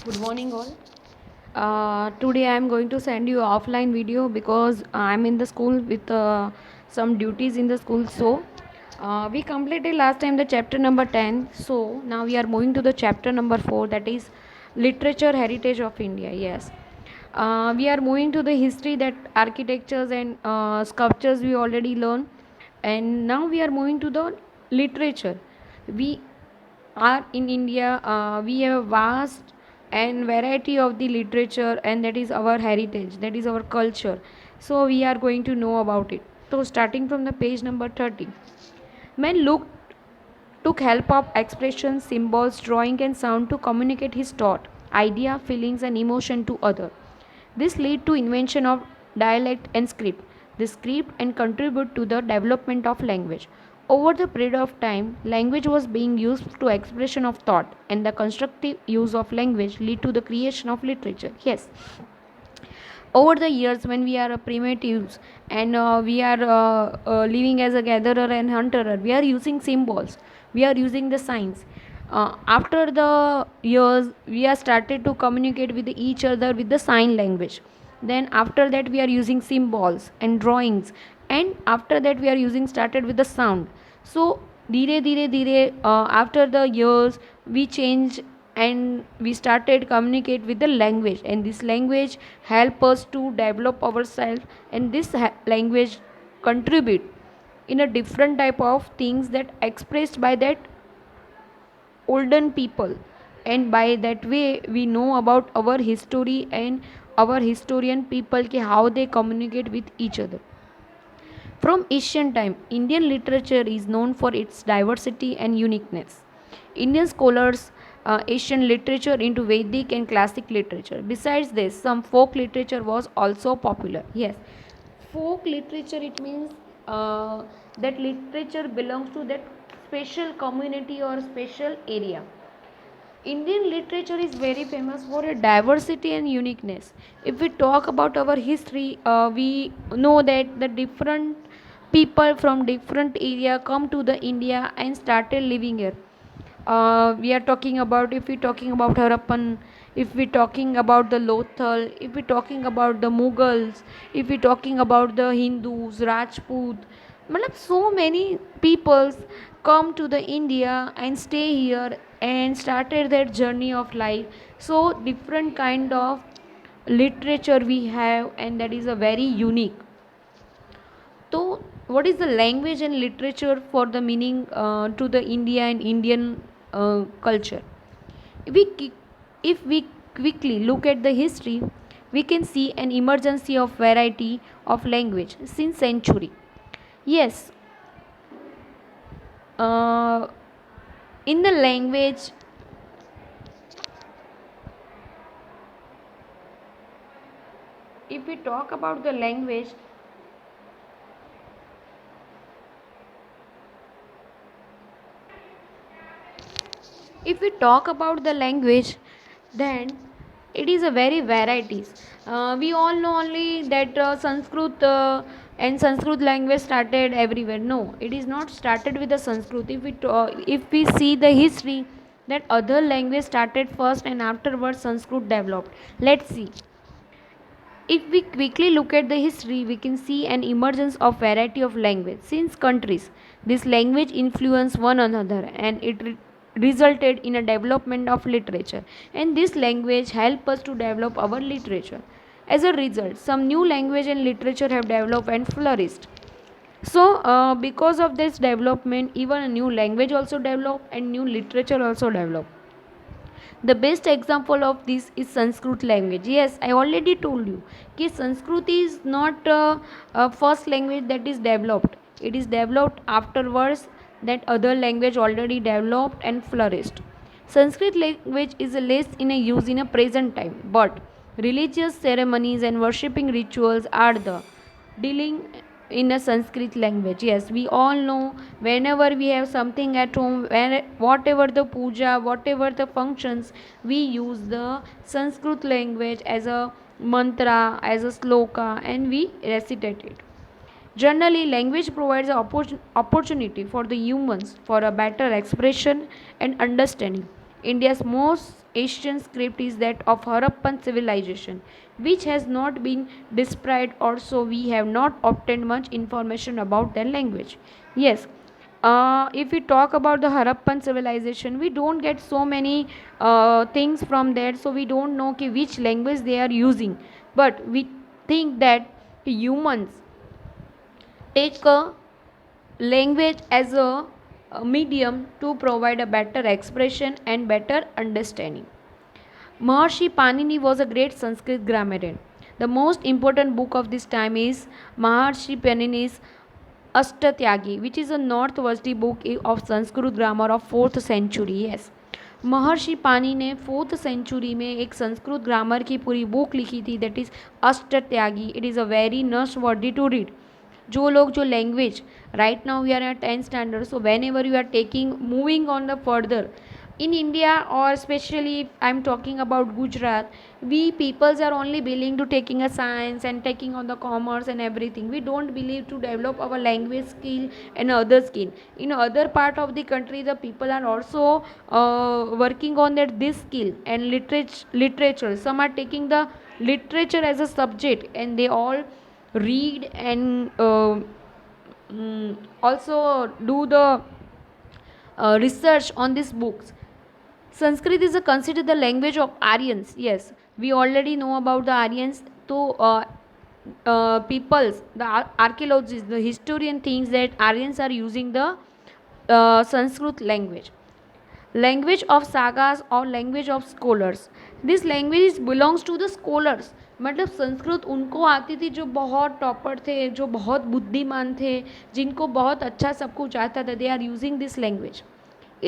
Good morning, all. Today I am going to send you offline video because I'm in the school with some duties in the school. So we completed last time the chapter number 10. So now we are moving to the chapter number 4, that is literature heritage of India. Yes. We are moving to the history, that architectures and sculptures we already learned, and now we are moving to the literature. We are in India, we have a vast and variety of the literature, and that is our heritage, that is our culture. So we are going to know about it. So starting from the page number 30, men took help of expression, symbols, drawing, and sound to communicate his thought, idea, feelings, and emotion to other. This led to invention of dialect and script. The script and contribute to the development of language. Over the period of time, language was being used to expression of thought, and the constructive use of language lead to the creation of literature. Yes, over the years, when we are primitives, and we are living as a gatherer and hunter, we are using symbols, we are using the signs. After the years, we are started to communicate with each other with the sign language. Then after that, we are using symbols and drawings, and after that, we are using started with the sound. So धीरे धीरे धीरे after the years, we change, and we started communicate with the language, and this language help us to develop ourselves, and this language contribute in a different type of things that expressed by that olden people, and by that way we know about our history and our historian people ki how they communicate with each other. From ancient time, Indian literature is known for its diversity and uniqueness. Indian scholars Asian literature into Vedic and classic literature. Besides this, some folk literature was also popular. Yes, folk literature, it means that literature belongs to that special community or special area. Indian literature is very famous for a diversity and uniqueness. If we talk about our history, we know that the different people from different area come to the India and started living here. We are talking about, if we talking about Harappan, if we talking about the Lothal, if we talking about the Mughals, if we talking about the Hindus, Rajput, so many peoples come to the India and stay here and started their journey of life. So different kind of literature we have, and that is a very unique. So what is the language and literature for the meaning to the India and Indian culture? If we, if we quickly look at the history, we can see an emergency of variety of language since century. Yes, uh, in the language, if we talk about the language, if we talk about the language, then it is a very varieties. We all know only that Sanskrit and Sanskrit language started everywhere. No, it is not started with the Sanskrit. If we see the history, that other language started first and afterwards Sanskrit developed. Let's see. If we quickly look at the history, we can see an emergence of variety of language. Since countries, this language influence one another, and it resulted in a development of literature. And this language help us to develop our literature. As a result, some new language and literature have developed and flourished. So, because of this development, even a new language also developed and new literature also developed. The best example of this is Sanskrit language. Yes, I already told you that Sanskrit is not a first language that is developed. It is developed afterwards, that other language already developed and flourished. Sanskrit language is less in a use in a present time, but religious ceremonies and worshipping rituals are the dealing in a Sanskrit language. Yes, we all know, whenever we have something at home, whatever the puja, whatever the functions, we use the Sanskrit language as a mantra, as a sloka, and we recitate it. Generally, language provides an opportunity for the humans for a better expression and understanding. India's most ancient script is that of Harappan civilization, which has not been described, also we have not obtained much information about their language. Yes, if we talk about the Harappan civilization, we don't get so many things from there, so we don't know which language they are using. But we think that humans take a language as a medium to provide a better expression and better understanding. Maharshi Panini was a great Sanskrit grammarian. The most important book of this time is Maharshi Panini's Ashtatyagi, which is a northwestern book of Sanskrit grammar of 4th century. Yes, महर्षि पानी ने 4th century में एक Sanskrit grammar की पूरी book लिखी थी, that is अष्टत्यागी. It is a very nurse wordy to read. जो लोग जो language right now we are at 10th standard, so whenever you are taking moving on the further in India, or especially if I'm talking about Gujarat, we peoples are only willing to taking a science and taking on the commerce and everything. We don't believe to develop our language skill and other skill. In other part of the country, the people are also working on that this skill and literature. Some are taking the literature as a subject, and they all read and also do the research on these books. Sanskrit is considered the language of Aryans. Yes, we already know about the Aryans. So, peoples, the archaeologists, the historian thinks that Aryans are using the Sanskrit language. Language of sagas or language of scholars. This language belongs to the scholars. मतलब संस्कृत उनको आती थी जो बहुत topper थे, जो बहुत बुद्धिमान थे, जिनको बहुत अच्छा सब कुछ आता था. They are using this language.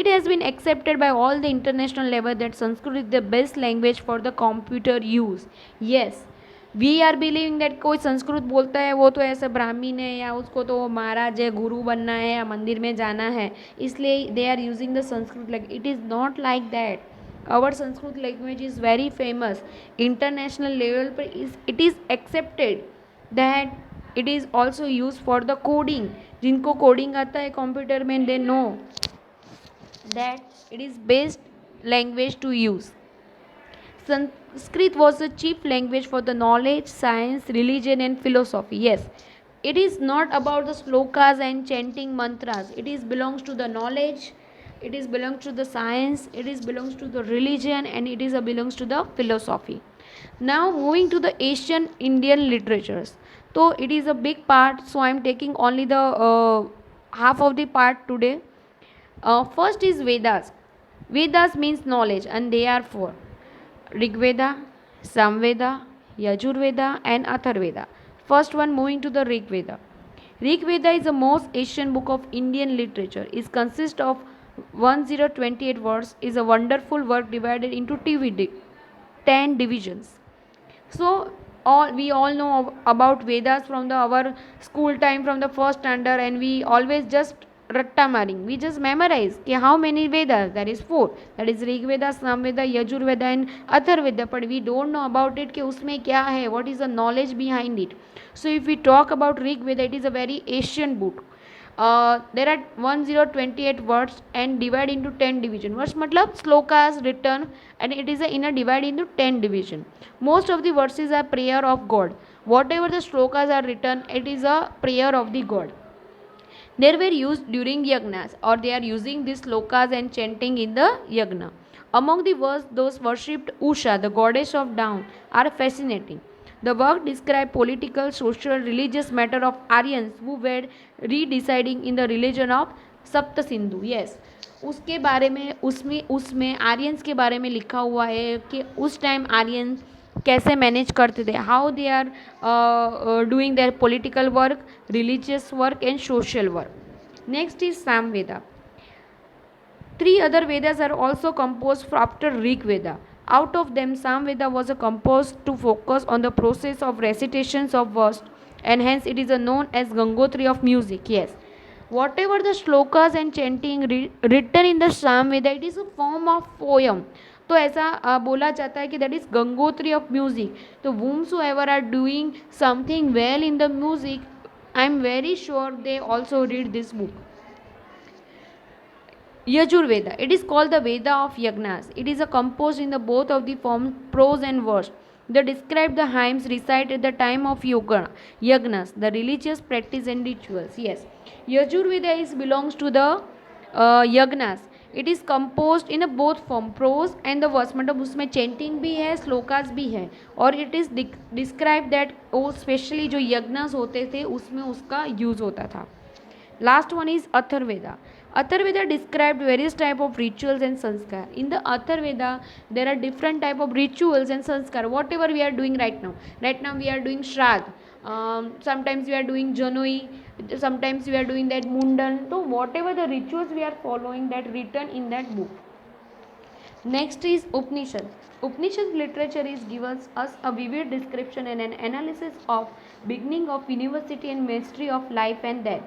It has been accepted by all the international level that Sanskrit is the best language for the computer use. Yes, we are believing that कोई संस्कृत बोलता है वो तो ऐसा ब्राह्मीण है, या उसको तो महाराज है, गुरु बनना है, या मंदिर में जाना है, इसलिए they are using the Sanskrit language. It is not like that. Our Sanskrit language is very famous. International level पर it is accepted that it is also used for the coding. जिनको coding आता है computer में, they know that it is best language to use. Sanskrit was the chief language for the knowledge, science, religion and philosophy. Yes, it is not about the slokas and chanting mantras. It is belongs to the knowledge, it is belongs to the science, it is belongs to the religion, and it is belongs to the philosophy. Now moving to the Asian Indian literatures. So it is a big part, so I am taking only the half of the part today. First is Vedas. Vedas means knowledge, and they are four: Rig Veda, Samveda, Yajurveda and Atharveda. First one, moving to the Rig Veda. Rig Veda is the most ancient book of Indian literature. It consists of 1028 verses. Is a wonderful work divided into 10 divisions. So we all know about Vedas from our school time, from the first standard, and we always just ratta maring. We just memorize how many Vedas. There is 4. That is Rig Veda, Samveda, Yajurveda and Atharveda. But we don't know about it कि उसमें क्या है, what is the knowledge behind it. So if we talk about Rig Veda, it is a very ancient book. There are 1028 words and divide into 10 division. Words matlab slokas written, and it is in a divide into 10 division. Most of the verses are prayer of God. Whatever the slokas are written, it is a prayer of the God. They were used during yagnas, or they are using these slokas and chanting in the yagna. Among the those worshipped Usha, the goddess of dawn, are fascinating. The work describes political, social, religious matter of Aryans who were redeciding in the religion of सप्त Sindhu. Yes, उसके बारे में उसमें Aryans के बारे में लिखा हुआ है कि उस टाइम आर्यंस कैसे मैनेज करते थे, how they are doing their political work, religious work and social work. Next is Samaveda. 3 other Vedas are also composed after Rig Veda. Out of them, Samveda was composed to focus on the process of recitations of verse, and hence it is known as Gangotri of music. Yes, whatever the shlokas and chanting written in the Samveda, it is a form of poem. तो ऐसा बोला जाता है कि that is Gangotri of music. तो whomsoever are doing something well in the music, I am very sure they also read this book. Yajurveda. It is called the Veda of Yagnas. It is a composed in the both of the forms prose and verse. They describe the hymns recited at the time of yagnas, the religious practice and rituals. Yes, Yajurveda is belongs to the yagnas. It is compose in a both form prose and the verse, मतलब उसमें chanting भी है, श्लोकास भी है, और it is describe that वो specially जो यज्ञस होते थे उसमें उसका यूज़ होता था. Last one is Atharveda. Atharveda described various type of rituals and sanskar. In the Atharveda, there are different type of rituals and sanskar. Whatever we are doing right now. Right now we are doing Shraddh. Sometimes we are doing Janoi. Sometimes we are doing that Mundan. So whatever the rituals we are following, that written in that book. Next is Upanishad. Upanishad literature is gives us a vivid description and an analysis of beginning of university and mystery of life and death,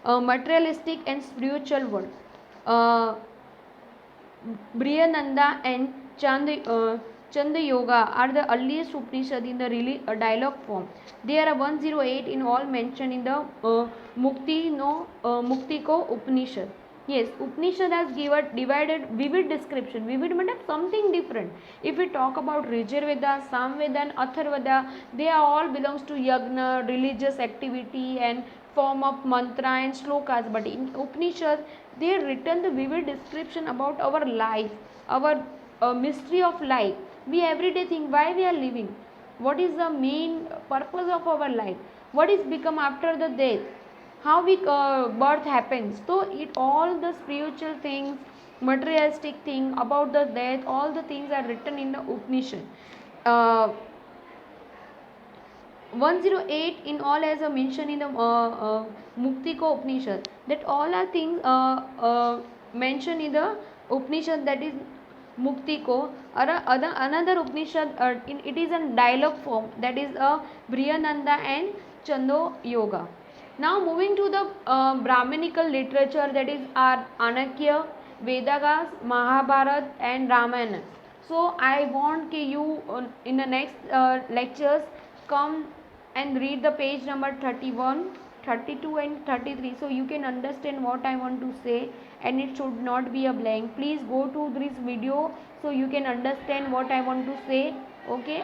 materialistic and spiritual world. Uh, Brihananda and Chanda Yoga are the earliest Upanishad in the dialogue form. There are 108 in all mentioned in the Mukti Ko Upanishad. Yes, Upanishad has given divided vivid description. Vivid means something different. If we talk about Rijurveda, Samveda and Atharveda, they are all belongs to yagna, religious activity and form of mantra and slokas. But in Upanishad, they have written the vivid description about our life, our mystery of life. We everyday think why we are living, what is the main purpose of our life, what is become after the death, how we birth happens. So it all the spiritual things, materialistic thing about the death, all the things are written in the Upanishad. uh, 108 in all as a mention in the Mukti Ko Upanishad, that all are things mentioned in the Upanishad, that is Mukti Ko. Another Upanishad, it is in dialogue form, that is a Brihananda and Chando Yoga. Now moving to the Brahmanical literature, that is our Anakya, Vedagas, Mahabharat and Ramayana. So I want you in the next lectures come and read the page number 31, 32 and 33, so you can understand what I want to say, and it should not be a blank. Please go to this video so you can understand what I want to say. Okay.